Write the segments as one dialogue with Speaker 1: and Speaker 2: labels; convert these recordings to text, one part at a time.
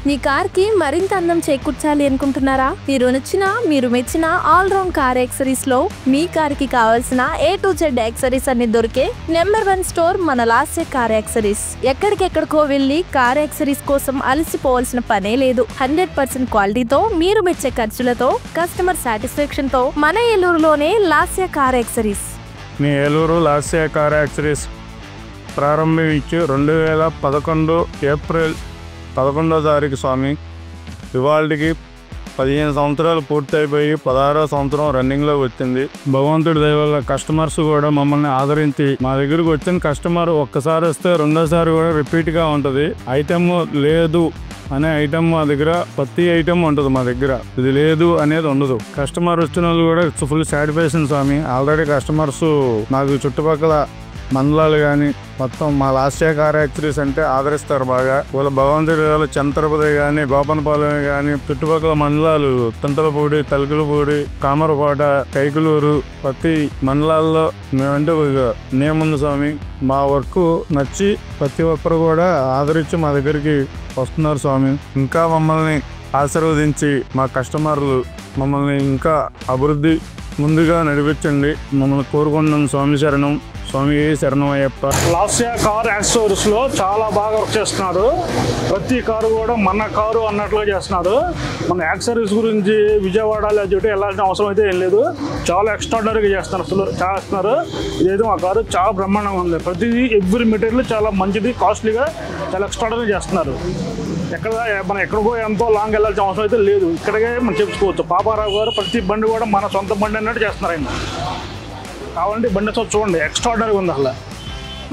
Speaker 1: మీ car కి మరింత అందం చేకూర్చాలి అనుకుంటున్నారా? మీరు నచ్చిన మీరు మెచ్చిన ఆల్ రౌండ్ కార్ యాక్సెసరీస్ లో మీ కార్ కి కావాల్సిన A to Z యాక్సెసరీస్ అన్ని దొరికే నెంబర్ 1 స్టోర్ మన లాస్య కార్ యాక్సెసరీస్. ఎక్కడికెక్కడికో వెళ్ళి కార్ యాక్సెసరీస్ కోసం అలసిపోవాల్సిన పనే లేదు. 100% క్వాలిటీతో మీరు మెచ్చే ఖర్చులతో కస్టమర్ సాటిస్ఫాక్షన్ తో మన ఏలూరులోనే లాస్య కార్ యాక్సెసరీస్.
Speaker 2: మీ ఏలూరు లాస్య కార్ యాక్సెసరీస్ ప్రారంభించి 2011 ఏప్రిల్ 11వ తారీఖు స్వామి. ఇవాళకి 15 సంవత్సరాలు పూర్తయిపోయి 16వ సంవత్సరం రన్నింగ్లో వచ్చింది. భగవంతుడి దయ వల్ల కస్టమర్స్ కూడా మమ్మల్ని ఆదరించి మా దగ్గరకు వచ్చిన కస్టమర్ ఒక్కసారి వస్తే రెండోసారి కూడా రిపీట్గా ఉంటుంది. ఐటమ్ లేదు అనే ఐటమ్ మా దగ్గర ప్రతి ఐటమ్ ఉంటుంది. మా దగ్గర ఇది లేదు అనేది ఉండదు. కస్టమర్ వచ్చిన వాళ్ళు కూడా ఫుల్ సాటిస్ఫాక్షన్ స్వామి. ఆల్రెడీ కస్టమర్స్ నాకు చుట్టుపక్కల మండలాలు కానీ మొత్తం మా లాస్య కార్ యాక్సెసరీస్ అంటే ఆదరిస్తారు బాగా. వాళ్ళ భగవంతుడి చంద్రపతి కానీ గోపనపాలెం కానీ చుట్టుపక్కల మండలాలు తుంటలపూడి, తలుకులపూడి, కామరకోట, కైకులూరు ప్రతి మండలాల్లో మేమంటే నేముంది స్వామి. మా వర్క్ నచ్చి ప్రతి ఒక్కరు కూడా ఆదరించి మా దగ్గరికి వస్తున్నారు స్వామి. ఇంకా మమ్మల్ని ఆశీర్వదించి మా కస్టమర్లు మమ్మల్ని ఇంకా అభివృద్ధి ముందుగా నడిపించండి. మమ్మల్ని కోరుకున్నాం స్వామి. శరణం స్వామి, శరణం అయ్యప్ప.
Speaker 3: లాస్య కార్ యాక్సెసరీస్ లో చాలా బాగా వర్క్ చేస్తున్నారు. ప్రతి కారు కూడా మన కారు అన్నట్లుగా చేస్తున్నారు. మన యాక్సెసరీస్ గురించి విజయవాడ లేకపోతే వెళ్ళాల్సిన అవసరం అయితే ఏం లేదు. చాలా ఎక్స్ట్రాడనరీగా చేస్తున్నారు. ఇదైతే మా కారు చాలా బ్రహ్మాండంగా ఉంది. ప్రతిదీ ఎవ్రీ మెటీరియల్ చాలా మంచిది, కాస్ట్లీగా చాలా ఎక్స్ట్రాడనరీ చేస్తున్నారు. మనం ఎక్కడికో ఎంతో లాంగ్ వెళ్ళాల్సిన అవసరం అయితే లేదు. ఇక్కడికే మనం చెప్పుకోవచ్చు. పాపారావు గారు ప్రతి బండి కూడా మన సొంత బండి అన్నట్టు చేస్తున్నారు. ఆయన కావాలంటే బండి చూడండి, ఎక్స్ట్రాడనరీగా ఉంది అసలు.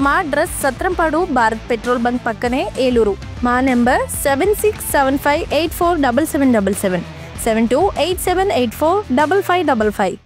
Speaker 1: మా address Satrampadu Bharat petrol bunk పక్కనే ఏలూరు. మా నెంబర్ 7675847777 7287845555.